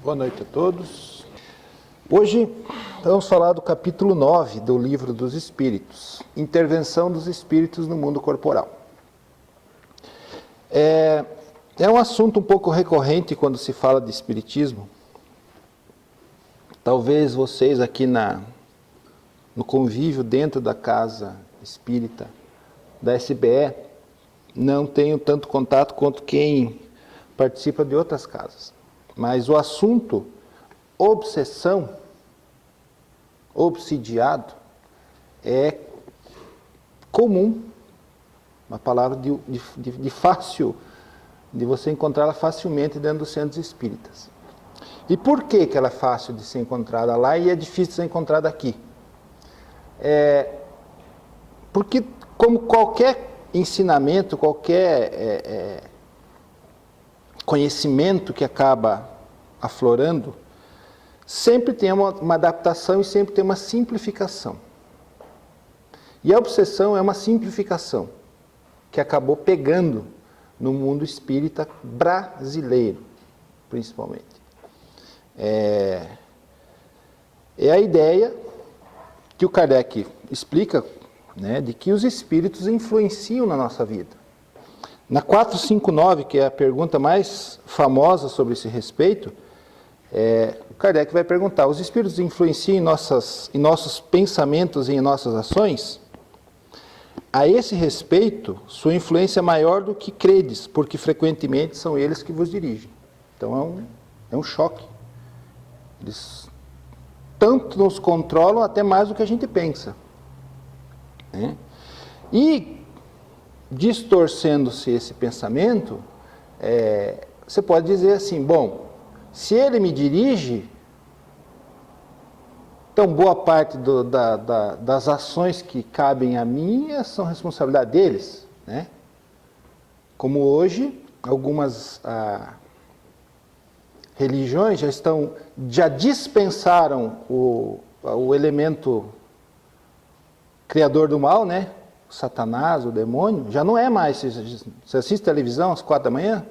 Boa noite a todos. Hoje vamos falar do capítulo 9 do Livro dos Espíritos, Intervenção dos Espíritos no Mundo Corporal. É um assunto um pouco recorrente quando se fala de Espiritismo. Talvez vocês aqui no convívio dentro da casa espírita da SBE não tenham tanto contato quanto quem participa de outras casas. Mas o assunto obsessão, obsidiado, é comum, uma palavra de fácil, de você encontrá-la facilmente dentro dos centros espíritas. E por que ela é fácil de ser encontrada lá e é difícil de ser encontrada aqui? Porque como qualquer ensinamento, qualquer conhecimento que acaba aflorando, sempre tem uma adaptação e sempre tem uma simplificação. E a obsessão é uma simplificação que acabou pegando no mundo espírita brasileiro, principalmente. É a ideia que o Kardec explica, né, de que os espíritos influenciam na nossa vida. Na 459, que é a pergunta mais famosa sobre esse respeito, o Kardec vai perguntar: os espíritos influenciam em nossos pensamentos e em nossas ações? A esse respeito, sua influência é maior do que credes, porque frequentemente são eles que vos dirigem. Então é um choque. Eles tanto nos controlam até mais do que a gente pensa, né? E distorcendo-se esse pensamento, você pode dizer assim: bom, se ele me dirige, então boa parte das ações que cabem a mim são responsabilidade deles, né? Como hoje, algumas religiões já dispensaram o elemento criador do mal, né? O Satanás, o demônio, já não é mais. Você assiste televisão às 4 da manhã?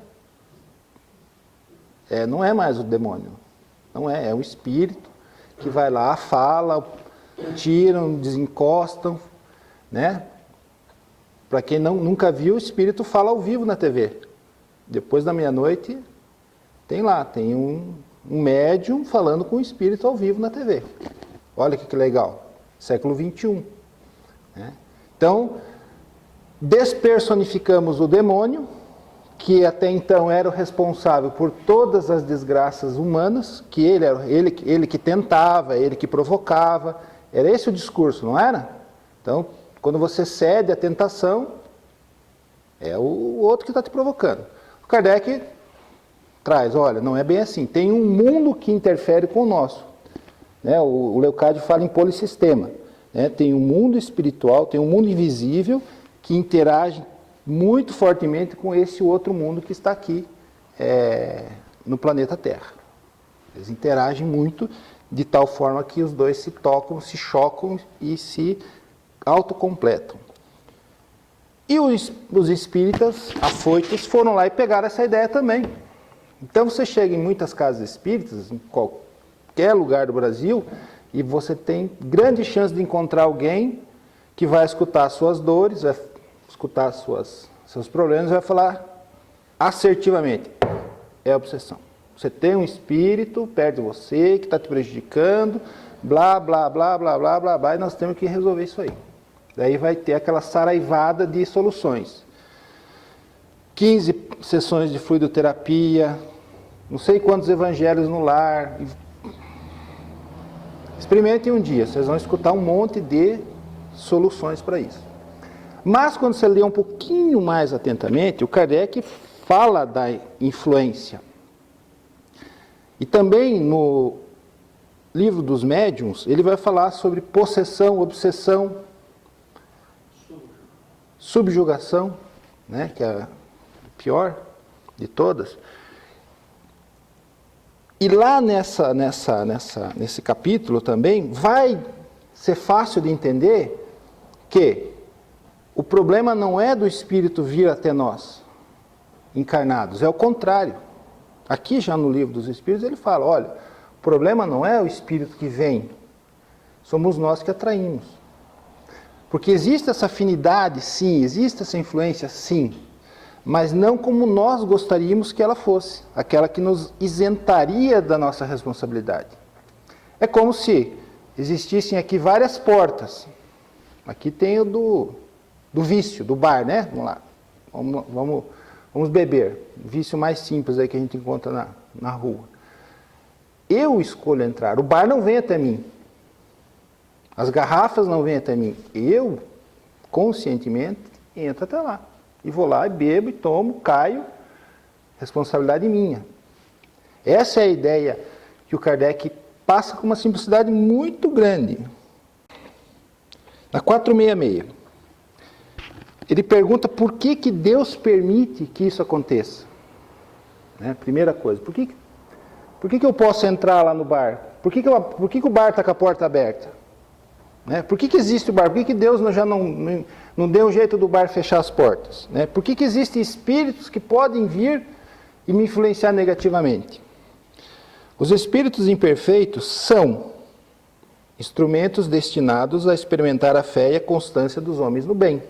Não é mais o demônio. Não é o espírito que vai lá, fala, tiram, desencostam, né? Para quem nunca viu, o espírito fala ao vivo na TV. Depois da meia-noite, tem um médium falando com o espírito ao vivo na TV. Olha que legal. Século XXI. Né? Então, despersonificamos o demônio, que até então era o responsável por todas as desgraças humanas, que ele que tentava, ele que provocava. Era esse o discurso, não era? Então, quando você cede à tentação, é o outro que está te provocando. O Kardec traz: olha, não é bem assim. Tem um mundo que interfere com o nosso. Né? O Leocádio fala em polissistema. Né? Tem um mundo espiritual, tem um mundo invisível que interage muito fortemente com esse outro mundo que está aqui no planeta Terra. Eles interagem muito de tal forma que os dois se tocam, se chocam e se autocompletam. E os espíritas afoitos foram lá e pegaram essa ideia também. Então você chega em muitas casas espíritas, em qualquer lugar do Brasil, e você tem grande chance de encontrar alguém que vai escutar as suas dores, vai escutar seus problemas e vai falar assertivamente: é obsessão. Você tem um espírito perto de você que está te prejudicando, blá, blá, blá, blá, blá, blá, blá, e nós temos que resolver isso aí. Daí vai ter aquela saraivada de soluções. 15 sessões de fluidoterapia, não sei quantos evangelhos no lar. Experimentem um dia, vocês vão escutar um monte de soluções para isso. Mas quando você lê um pouquinho mais atentamente, o Kardec fala da influência. E também no livro dos médiuns, ele vai falar sobre possessão, obsessão, subjugação, né, que é a pior de todas. E lá nesse capítulo também vai ser fácil de entender que o problema não é do espírito vir até nós, encarnados, é o contrário. Aqui já no livro dos Espíritos ele fala, olha, o problema não é o espírito que vem, somos nós que atraímos. Porque existe essa afinidade, sim, existe essa influência, sim, mas não como nós gostaríamos que ela fosse, aquela que nos isentaria da nossa responsabilidade. É como se existissem aqui várias portas. Aqui tem o do vício, do bar, né? Vamos lá, vamos beber. O vício mais simples aí que a gente encontra na rua. Eu escolho entrar, o bar não vem até mim. As garrafas não vêm até mim. Eu, conscientemente, entro até lá. E vou lá e bebo e tomo, caio. Responsabilidade minha. Essa é a ideia que o Kardec passa com uma simplicidade muito grande. Na 466, ele pergunta por que Deus permite que isso aconteça. Né? Primeira coisa, por que eu posso entrar lá no bar? Por que o bar está com a porta aberta? Né? Por que existe o bar? Por que Deus já não deu um jeito do bar fechar as portas? Né? Por que existem espíritos que podem vir e me influenciar negativamente? Os espíritos imperfeitos são instrumentos destinados a experimentar a fé e a constância dos homens no bem.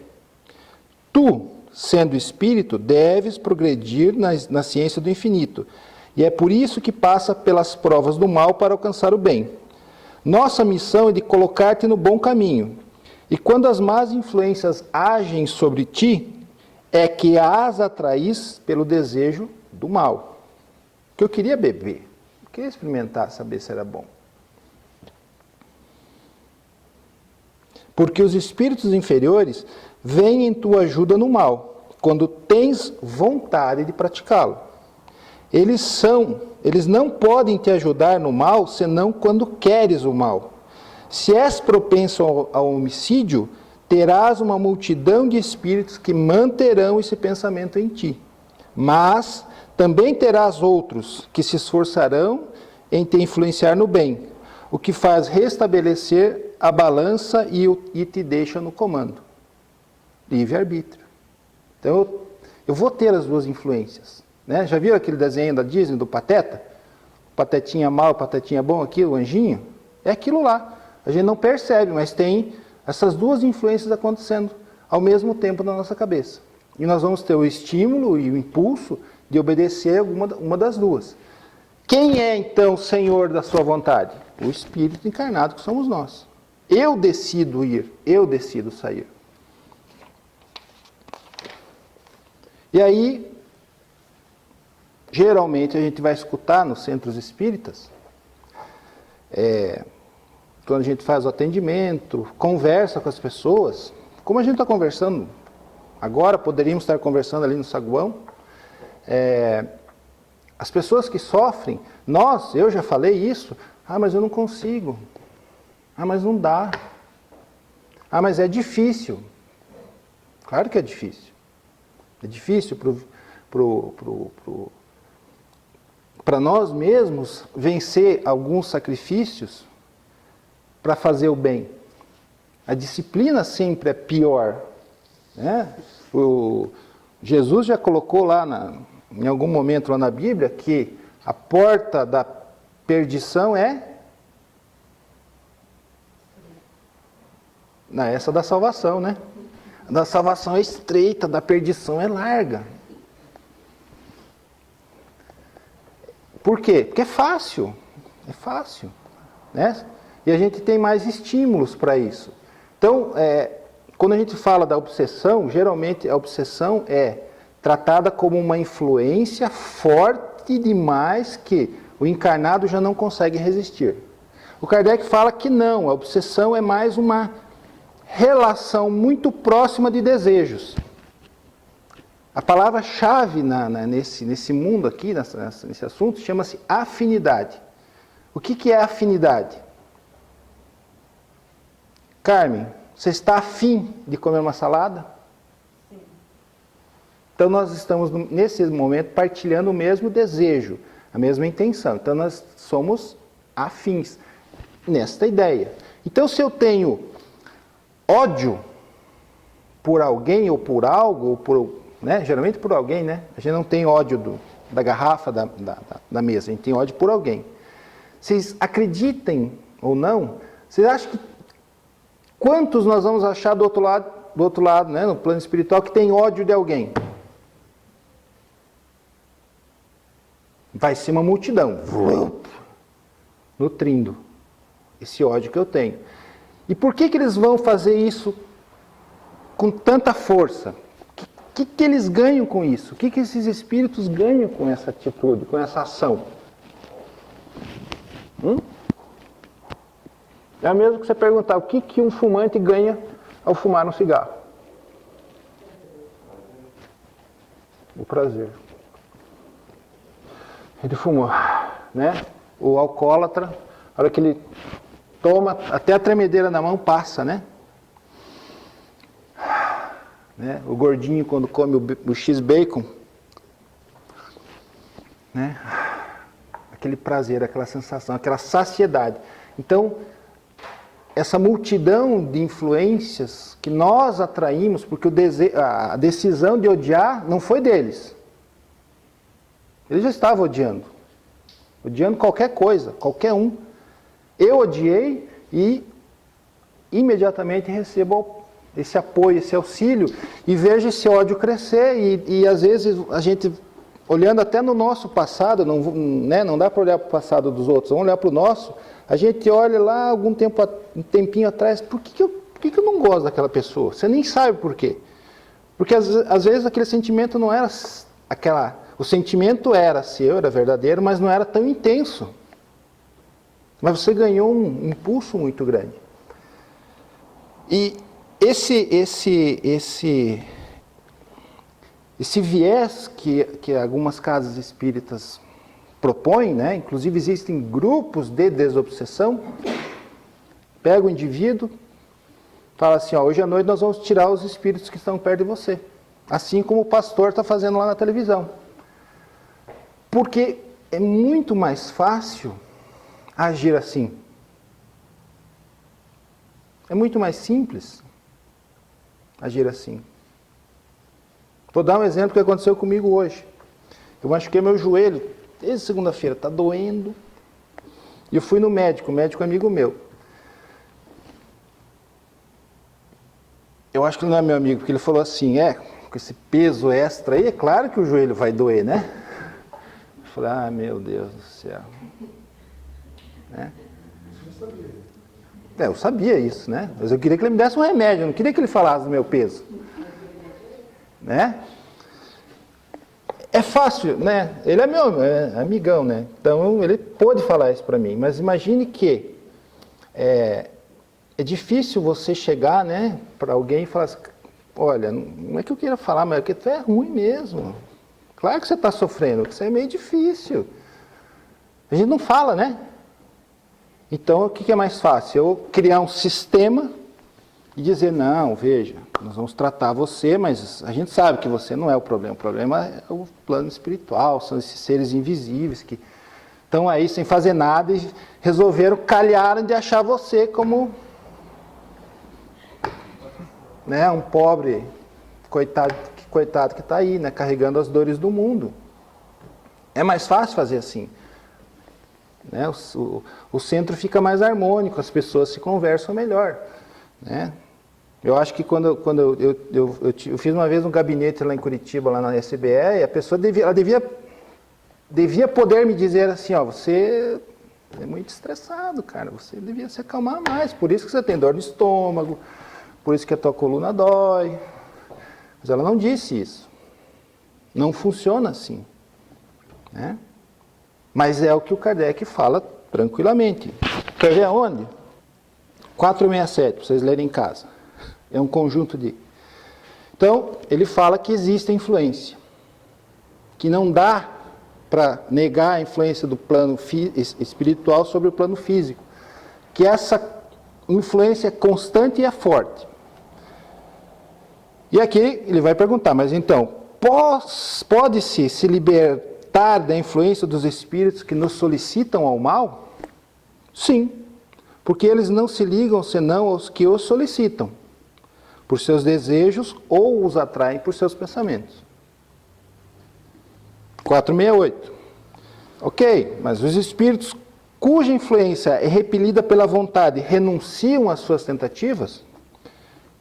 Tu, sendo espírito, deves progredir na ciência do infinito, e é por isso que passa pelas provas do mal para alcançar o bem. Nossa missão é de colocar-te no bom caminho. E quando as más influências agem sobre ti, é que as atraís pelo desejo do mal. Que eu queria beber, eu queria experimentar, saber se era bom. Porque os espíritos inferiores vêm em tua ajuda no mal, quando tens vontade de praticá-lo. Eles não podem te ajudar no mal, senão quando queres o mal. Se és propenso ao homicídio, terás uma multidão de espíritos que manterão esse pensamento em ti. Mas também terás outros que se esforçarão em te influenciar no bem, o que faz restabelecer a balança e te deixa no comando. Livre-arbítrio. Então, eu vou ter as duas influências. Né? Já viram aquele desenho da Disney, do Pateta? O Patetinha mal, o Patetinha bom aqui, o anjinho? É aquilo lá. A gente não percebe, mas tem essas duas influências acontecendo ao mesmo tempo na nossa cabeça. E nós vamos ter o estímulo e o impulso de obedecer uma das duas. Quem é, então, o senhor da sua vontade? O espírito encarnado que somos nós. Eu decido ir, eu decido sair. E aí, geralmente a gente vai escutar nos centros espíritas, quando a gente faz o atendimento, conversa com as pessoas, como a gente está conversando agora, poderíamos estar conversando ali no saguão, as pessoas que sofrem, eu já falei isso, mas eu não consigo, mas não dá, mas é difícil. Claro que é difícil. É difícil para nós mesmos vencer alguns sacrifícios para fazer o bem. A disciplina sempre é pior. Né? Jesus já colocou lá, em algum momento lá na Bíblia, que a porta da perdição é essa da salvação, né? A da salvação é estreita, da perdição é larga. Por quê? Porque é fácil, né? E a gente tem mais estímulos para isso. Então, quando a gente fala da obsessão, geralmente a obsessão é tratada como uma influência forte demais que o encarnado já não consegue resistir. O Kardec fala que não, a obsessão é mais uma relação muito próxima de desejos. A palavra-chave nesse mundo aqui, nesse assunto, chama-se afinidade. O que é afinidade? Carmen, você está afim de comer uma salada? Sim. Então nós estamos, nesse momento, partilhando o mesmo desejo, a mesma intenção. Então nós somos afins nesta ideia. Então se eu tenho ódio por alguém ou por algo, geralmente por alguém, né? A gente não tem ódio da garrafa da mesa, a gente tem ódio por alguém. Vocês acreditem ou não, vocês acham que quantos nós vamos achar do outro lado, né, no plano espiritual, que tem ódio de alguém? Vai ser uma multidão, nutrindo esse ódio que eu tenho. E por que eles vão fazer isso com tanta força? O que eles ganham com isso? O que esses espíritos ganham com essa atitude, com essa ação? É o mesmo que você perguntar o que um fumante ganha ao fumar um cigarro. O prazer. Ele fumou, né? O alcoólatra, a hora que ele toma, até a tremedeira na mão passa, né? O gordinho, quando come o X-Bacon, né? Aquele prazer, aquela sensação, aquela saciedade. Então, essa multidão de influências que nós atraímos, porque a decisão de odiar não foi deles. Eles já estavam odiando qualquer coisa, qualquer um. Eu odiei e imediatamente recebo esse apoio, esse auxílio, e vejo esse ódio crescer, e às vezes a gente, olhando até no nosso passado, não dá para olhar para o passado dos outros, vamos olhar para o nosso, a gente olha lá um tempinho atrás, por que eu não gosto daquela pessoa? Você nem sabe por quê. Porque às vezes aquele sentimento não era o sentimento era seu, era verdadeiro, mas não era tão intenso. Mas você ganhou um impulso muito grande. E esse viés que algumas casas espíritas propõem, né? Inclusive existem grupos de desobsessão, pega o indivíduo, fala assim, hoje à noite nós vamos tirar os espíritos que estão perto de você. Assim como o pastor está fazendo lá na televisão. Porque é muito mais fácil agir assim. É muito mais simples agir assim. Vou dar um exemplo que aconteceu comigo hoje. Eu machuquei meu joelho, desde segunda-feira, está doendo. E eu fui no médico, um médico amigo meu. Eu acho que ele não é meu amigo, porque ele falou assim, com esse peso extra aí, é claro que o joelho vai doer, né? Eu falei, meu Deus do céu. Né? Eu sabia isso, né? Mas eu queria que ele me desse um remédio, eu não queria que ele falasse do meu peso. Né? É fácil, né? Ele é meu amigão, né? Então ele pôde falar isso para mim. Mas imagine que é difícil você chegar, né, para alguém e falar assim, olha, não é que eu queira falar, mas é que tu é ruim mesmo. Claro que você está sofrendo, isso é meio difícil. A gente não fala, né? Então, o que é mais fácil? Eu criar um sistema e dizer, não, veja, nós vamos tratar você, mas a gente sabe que você não é o problema é o plano espiritual, são esses seres invisíveis que estão aí sem fazer nada e calharam de achar você como, né, um pobre coitado que está aí, né, carregando as dores do mundo. É mais fácil fazer assim. Né? O centro fica mais harmônico, as pessoas se conversam melhor. Né? Eu acho que quando eu fiz uma vez um gabinete lá em Curitiba, lá na SBE, e a pessoa devia poder me dizer assim, você é muito estressado, cara, você devia se acalmar mais, por isso que você tem dor no estômago, por isso que a tua coluna dói. Mas ela não disse isso. Não funciona assim. Né? Mas é o que o Kardec fala tranquilamente. Quer ver aonde? 467, para vocês lerem em casa. É um conjunto de... Então, ele fala que existe a influência. Que não dá para negar a influência do plano espiritual sobre o plano físico. Que essa influência é constante e é forte. E aqui ele vai perguntar, mas então, pode-se se libertar da influência dos espíritos que nos solicitam ao mal? Sim, porque eles não se ligam senão aos que os solicitam, por seus desejos ou os atraem por seus pensamentos. 468. Ok, mas os espíritos cuja influência é repelida pela vontade renunciam às suas tentativas?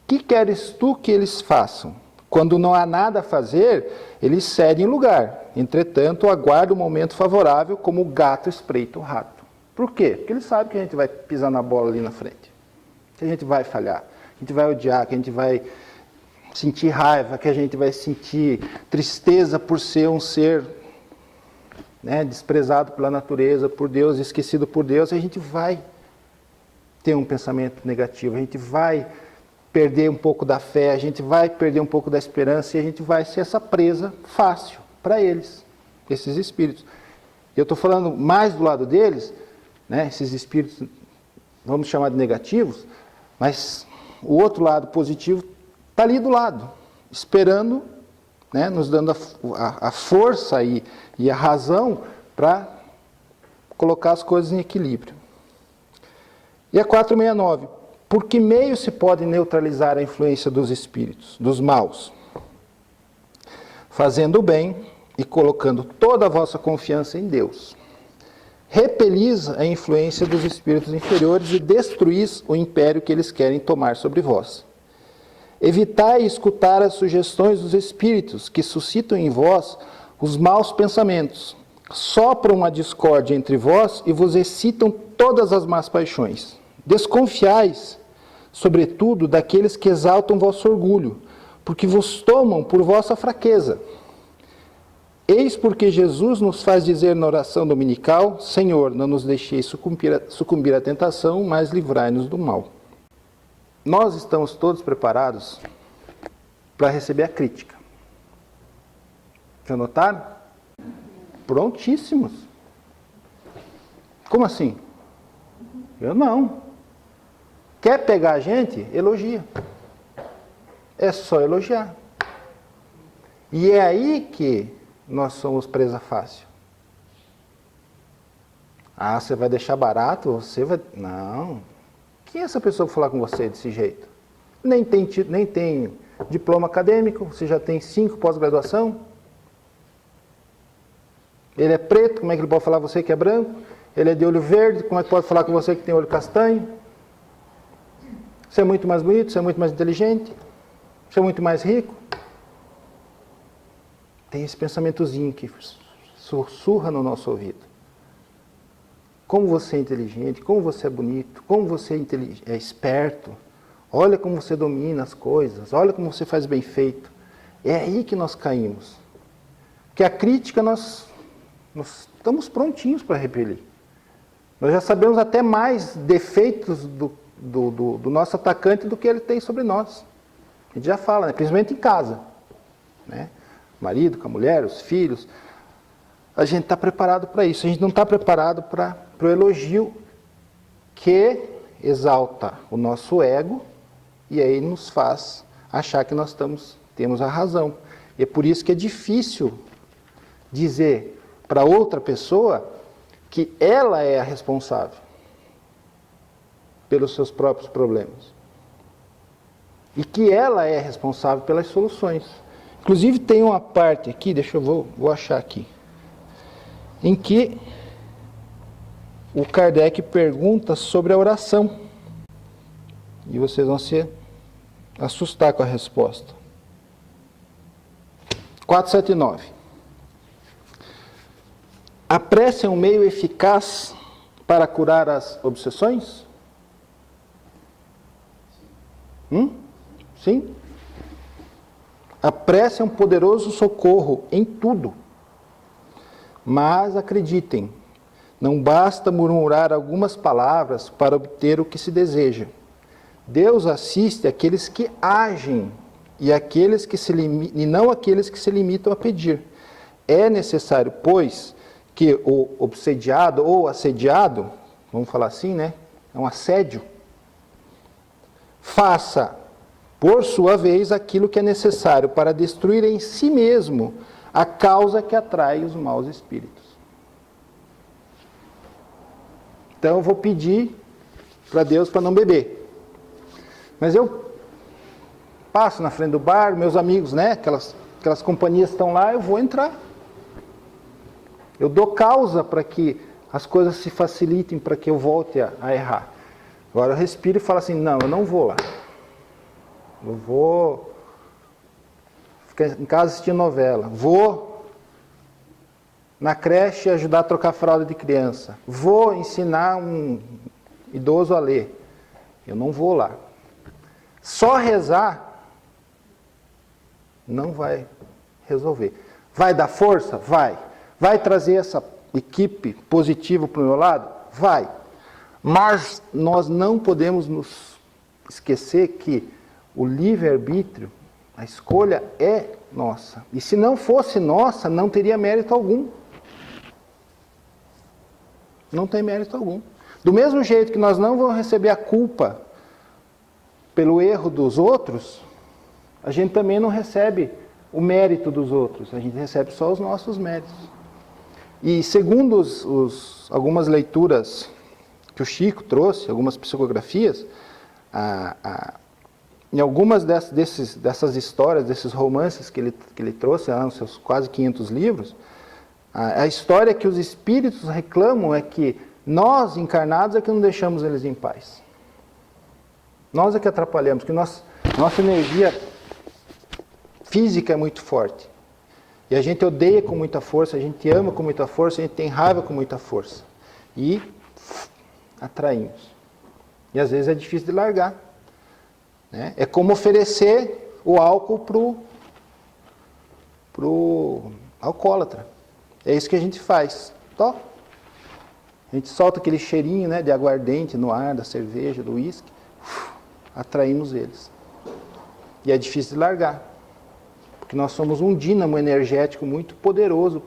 Que queres tu que eles façam? Quando não há nada a fazer, eles cedem lugar. Entretanto, aguardam o momento favorável como o gato espreita o rato. Por quê? Porque eles sabem que a gente vai pisar na bola ali na frente. Que a gente vai falhar, que a gente vai odiar, que a gente vai sentir raiva, que a gente vai sentir tristeza por ser um ser, né, desprezado pela natureza, por Deus, esquecido por Deus. A gente vai ter um pensamento negativo, a gente vai perder um pouco da fé, a gente vai perder um pouco da esperança e a gente vai ser essa presa fácil para eles, esses espíritos. Eu estou falando mais do lado deles, né, esses espíritos, vamos chamar de negativos, mas o outro lado positivo está ali do lado, esperando, né, nos dando a força e a razão para colocar as coisas em equilíbrio. E a 469. Por que meio se pode neutralizar a influência dos espíritos, dos maus? Fazendo o bem e colocando toda a vossa confiança em Deus. Repelis a influência dos espíritos inferiores e destruís o império que eles querem tomar sobre vós. Evitai escutar as sugestões dos espíritos que suscitam em vós os maus pensamentos, sopram a discórdia entre vós e vos excitam todas as más paixões. Desconfiais, sobretudo, daqueles que exaltam vosso orgulho, porque vos tomam por vossa fraqueza. Eis porque Jesus nos faz dizer na oração dominical: Senhor, não nos deixeis sucumbir à tentação, mas livrai-nos do mal. Nós estamos todos preparados para receber a crítica. Já notaram? Prontíssimos. Como assim? Eu não. Quer pegar a gente? Elogia. É só elogiar. E é aí que nós somos presa fácil. Ah, você vai deixar barato? Você vai... Não. Quem é essa pessoa para falar com você desse jeito? Nem tem diploma acadêmico, você já tem 5 pós-graduação. Ele é preto, como é que ele pode falar com você que é branco? Ele é de olho verde, como é que pode falar com você que tem olho castanho? Você é muito mais bonito, você é muito mais inteligente, você é muito mais rico. Tem esse pensamentozinho que sussurra no nosso ouvido. Como você é inteligente, como você é bonito, como você é esperto. Olha como você domina as coisas, olha como você faz bem feito. É aí que nós caímos. Porque a crítica nós estamos prontinhos para repelir. Nós já sabemos até mais defeitos do nosso atacante do que ele tem sobre nós. A gente já fala, né? Principalmente em casa. Né? O marido, com a mulher, os filhos. A gente está preparado para isso. A gente não está preparado para o elogio que exalta o nosso ego e aí nos faz achar que nós temos a razão. E é por isso que é difícil dizer para outra pessoa que ela é a responsável pelos seus próprios problemas. E que ela é responsável pelas soluções. Inclusive tem uma parte aqui, vou achar aqui, em que o Kardec pergunta sobre a oração. E vocês vão se assustar com a resposta. 479. A prece é um meio eficaz para curar as obsessões? Sim. A prece é um poderoso socorro em tudo. Mas acreditem, não basta murmurar algumas palavras para obter o que se deseja. Deus assiste aqueles que agem e não aqueles que se limitam a pedir. É necessário, pois, que o obsediado ou assediado, vamos falar assim, né? É um assédio, faça, por sua vez, aquilo que é necessário para destruir em si mesmo a causa que atrai os maus espíritos. Então eu vou pedir para Deus para não beber. Mas eu passo na frente do bar, meus amigos, né? Aquelas companhias estão lá, eu vou entrar. Eu dou causa para que as coisas se facilitem, para que eu volte a errar. Agora eu respiro e falo assim, não, eu não vou lá. Eu vou ficar em casa assistindo novela. Vou na creche ajudar a trocar fralda de criança. Vou ensinar um idoso a ler. Eu não vou lá. Só rezar não vai resolver. Vai dar força? Vai. Vai trazer essa equipe positiva para o meu lado? Vai. Mas nós não podemos nos esquecer que o livre-arbítrio, a escolha é nossa. E se não fosse nossa, não teria mérito algum. Não tem mérito algum. Do mesmo jeito que nós não vamos receber a culpa pelo erro dos outros, a gente também não recebe o mérito dos outros. A gente recebe só os nossos méritos. E segundo algumas leituras que o Chico trouxe, algumas psicografias, em algumas dessas histórias, desses romances que ele trouxe, nos seus quase 500 livros, a história que os espíritos reclamam é que nós, encarnados, é que não deixamos eles em paz. Nós é que atrapalhamos, que nossa energia física é muito forte. E a gente odeia com muita força, a gente ama com muita força, a gente tem raiva com muita força. E atraímos. E às vezes é difícil de largar. Né? É como oferecer o álcool pro alcoólatra. É isso que a gente faz. Tó. A gente solta aquele cheirinho, né, de aguardente no ar, da cerveja, do uísque. Atraímos eles. E é difícil de largar. Porque nós somos um dínamo energético muito poderoso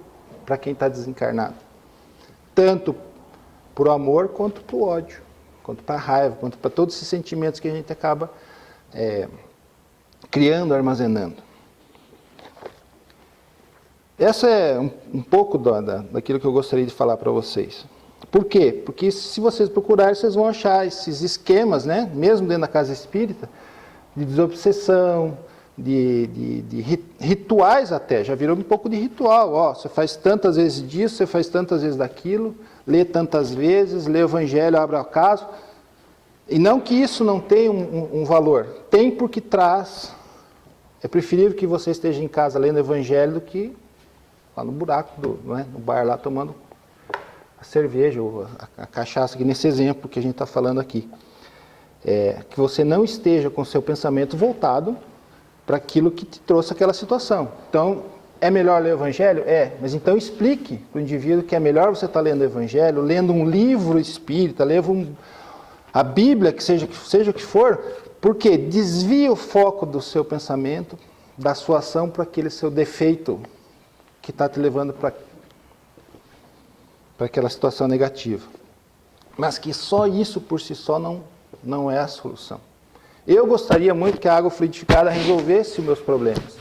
para quem está desencarnado. Tanto para o amor quanto para o ódio. Quanto para a raiva, quanto para todos esses sentimentos que a gente acaba criando, armazenando. Essa é um pouco daquilo que eu gostaria de falar para vocês. Por quê? Porque se vocês procurarem, vocês vão achar esses esquemas, né, mesmo dentro da casa espírita, de desobsessão, de rituais até, já virou um pouco de ritual. Ó, você faz tantas vezes disso, você faz tantas vezes daquilo, lê tantas vezes, lê o evangelho, abre o caso. E não que isso não tenha um valor, tem porque traz. É preferível que você esteja em casa lendo o evangelho do que lá no buraco, no bar lá tomando a cerveja ou a cachaça, que nesse exemplo que a gente está falando aqui. Que você não esteja com o seu pensamento voltado para aquilo que te trouxe aquela situação. Então, é melhor ler o evangelho? Mas então explique para o indivíduo que é melhor você estar lendo o evangelho, lendo um livro espírita, lendo a Bíblia, que seja o que for, porque desvia o foco do seu pensamento, da sua ação para aquele seu defeito que está te levando para aquela situação negativa. Mas que só isso por si só não é a solução. Eu gostaria muito que a água fluidificada resolvesse os meus problemas.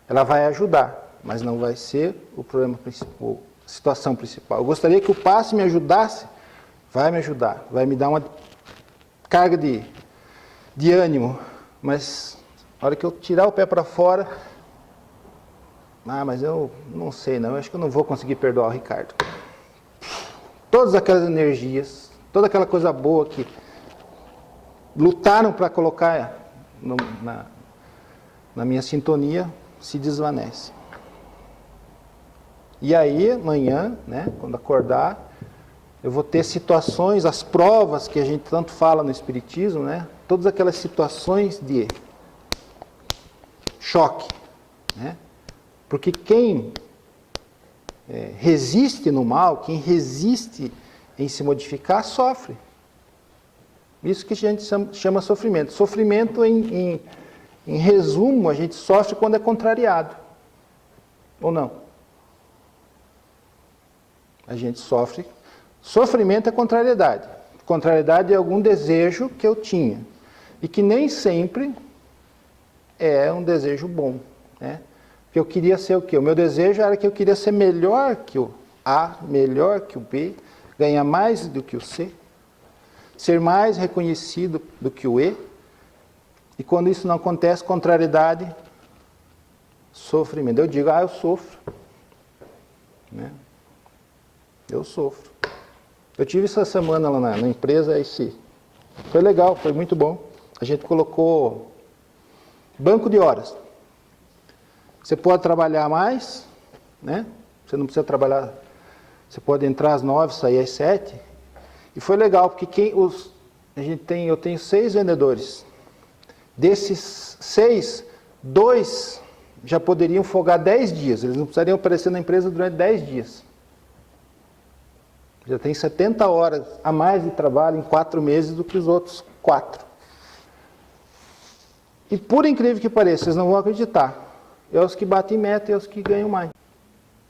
Ela vai ajudar, mas não vai ser o problema principal, a situação principal. Eu gostaria que o passe me ajudasse, vai me ajudar, vai me dar uma carga de ânimo, mas na hora que eu tirar o pé para fora, mas eu não sei não, eu acho que eu não vou conseguir perdoar o Ricardo. Todas aquelas energias, toda aquela coisa boa que lutaram para colocar na minha sintonia, se desvanece. E aí, amanhã, né, quando acordar, eu vou ter situações, as provas que a gente tanto fala no Espiritismo, né, todas aquelas situações de choque. Né, porque quem resiste no mal, quem resiste em se modificar, sofre. Isso que a gente chama sofrimento. Sofrimento, em resumo, a gente sofre quando é contrariado. Ou não? A gente sofre. Sofrimento é contrariedade. Contrariedade é algum desejo que eu tinha. E que nem sempre é um desejo bom. Né? Porque eu queria ser o quê? O meu desejo era que eu queria ser melhor que o A, melhor que o B, ganhar mais do que o C, ser mais reconhecido do que o E. E quando isso não acontece, contrariedade, sofrimento. Eu digo, eu sofro. né? Eu sofro. Eu tive essa semana lá na empresa, foi legal, foi muito bom. A gente colocou banco de horas. Você pode trabalhar mais, né? Você não precisa trabalhar, você pode entrar às 9, sair às 7. E foi legal, porque eu tenho 6 vendedores. Desses 6, 2 já poderiam folgar 10 dias. Eles não precisariam aparecer na empresa durante 10 dias. Já tem 70 horas a mais de trabalho em 4 meses do que os outros 4. E por incrível que pareça, vocês não vão acreditar. É os que batem meta e os que ganham mais.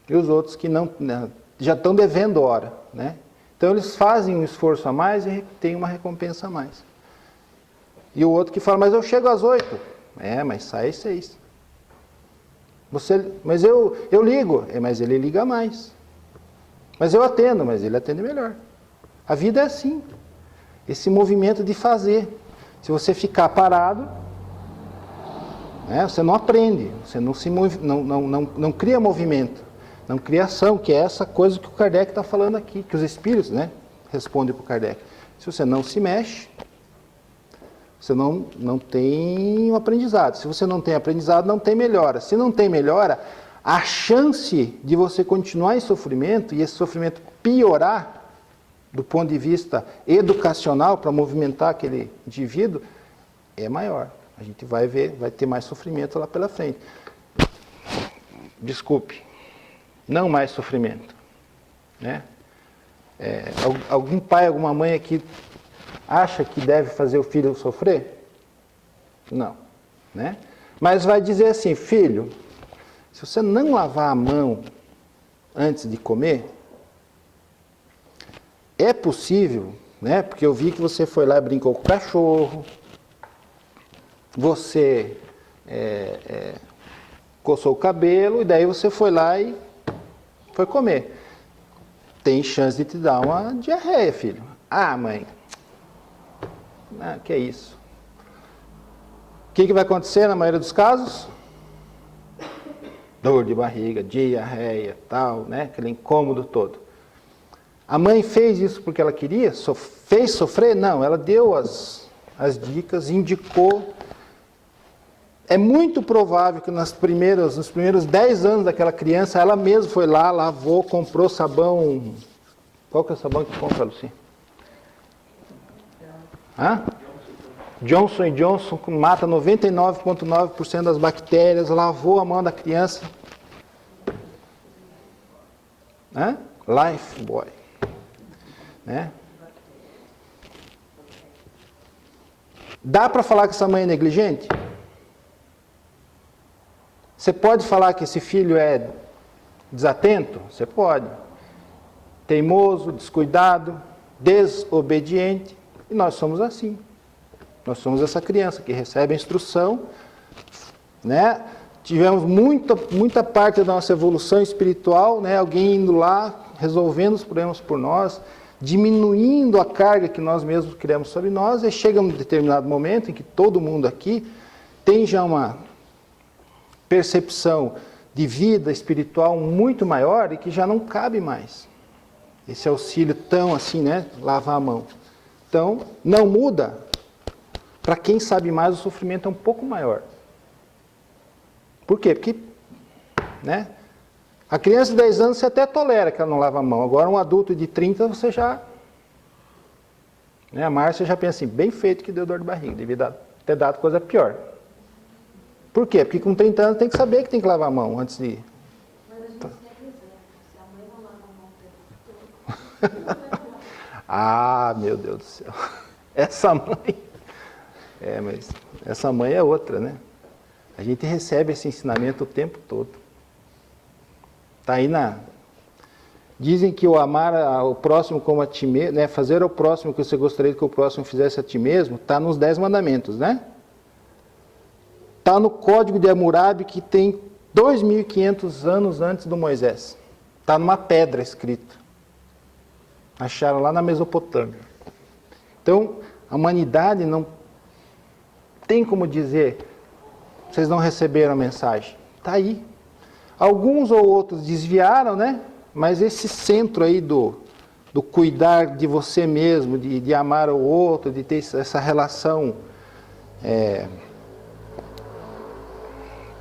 E os outros que não, já estão devendo hora, né? Então eles fazem um esforço a mais e têm uma recompensa a mais. E o outro que fala, mas eu chego às 8. Mas sai às 6. Mas eu ligo. Mas ele liga mais. Mas eu atendo, mas ele atende melhor. A vida é assim. Esse movimento de fazer. Se você ficar parado, você não aprende. Você não cria movimento. Não cria ação, que é essa coisa que o Kardec está falando aqui. Que os espíritos, respondem para o Kardec. Se você não se mexe, você não tem um aprendizado. Se você não tem aprendizado, não tem melhora. Se não tem melhora, a chance de você continuar em sofrimento e esse sofrimento piorar do ponto de vista educacional para movimentar aquele indivíduo é maior. A gente vai ter mais sofrimento lá pela frente. Desculpe, não mais sofrimento, né? Algum pai, alguma mãe aqui acha que deve fazer o filho sofrer? Não, né? Mas vai dizer assim, filho, se você não lavar a mão antes de comer, é possível, né? Porque eu vi que você foi lá e brincou com o cachorro, você coçou o cabelo, e daí você foi lá e foi comer. Tem chance de te dar uma diarreia, filho. Ah, mãe, que é isso? O que vai acontecer na maioria dos casos? Dor de barriga, diarreia, tal, né? Aquele incômodo todo. A mãe fez isso porque ela queria? Fez sofrer? Não, ela deu as dicas, indicou. É muito provável que nos primeiros 10 anos daquela criança, ela mesma foi lá, lavou, comprou sabão. Qual que é o sabão que compra, Luci? Johnson & Johnson, mata 99,9% das bactérias, lavou a mão da criança. Lifebuoy. Né? Dá para falar que essa mãe é negligente? Você pode falar que esse filho é desatento? Você pode. Teimoso, descuidado, desobediente. E nós somos assim. Nós somos essa criança que recebe a instrução, né? Tivemos muita parte da nossa evolução espiritual, né? Alguém indo lá, resolvendo os problemas por nós, diminuindo a carga que nós mesmos criamos sobre nós, e chega um determinado momento em que todo mundo aqui tem já uma percepção de vida espiritual muito maior e que já não cabe mais esse auxílio tão assim, né? Lavar a mão. Então, não muda. Para quem sabe mais, o sofrimento é um pouco maior. Por quê? Porque, né? A criança de 10 anos você até tolera que ela não lava a mão. Agora, um adulto de 30, você já... Né? A Márcia já pensa assim, bem feito que deu dor de barriga, devia ter dado coisa pior. Por quê? Porque com 30 anos tem que saber que tem que lavar a mão antes de... Mas a gente sempre exemplo, se a mãe não lava a mão... Ah, meu Deus do céu. Essa mãe... mas essa mãe é outra, né? A gente recebe esse ensinamento o tempo todo. Está aí Dizem que o amar ao próximo como a ti mesmo, né? Fazer ao próximo o que você gostaria que o próximo fizesse a ti mesmo, está nos 10 mandamentos, né? Está no Código de Hammurabi, que tem 2.500 anos antes do Moisés. Está numa pedra escrito. Acharam lá na Mesopotâmia. Então, a humanidade não tem como dizer, vocês não receberam a mensagem. Está aí. Alguns ou outros desviaram, né? Mas esse centro aí do cuidar de você mesmo, de amar o outro, de ter essa relação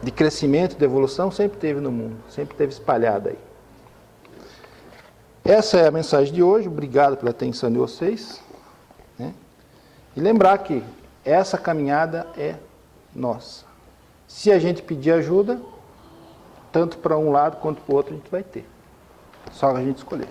de crescimento, de evolução, sempre teve no mundo, sempre teve espalhada aí. Essa é a mensagem de hoje, obrigado pela atenção de vocês. Né? E lembrar que essa caminhada é nossa. Se a gente pedir ajuda, tanto para um lado quanto para o outro a gente vai ter. Só a gente escolher.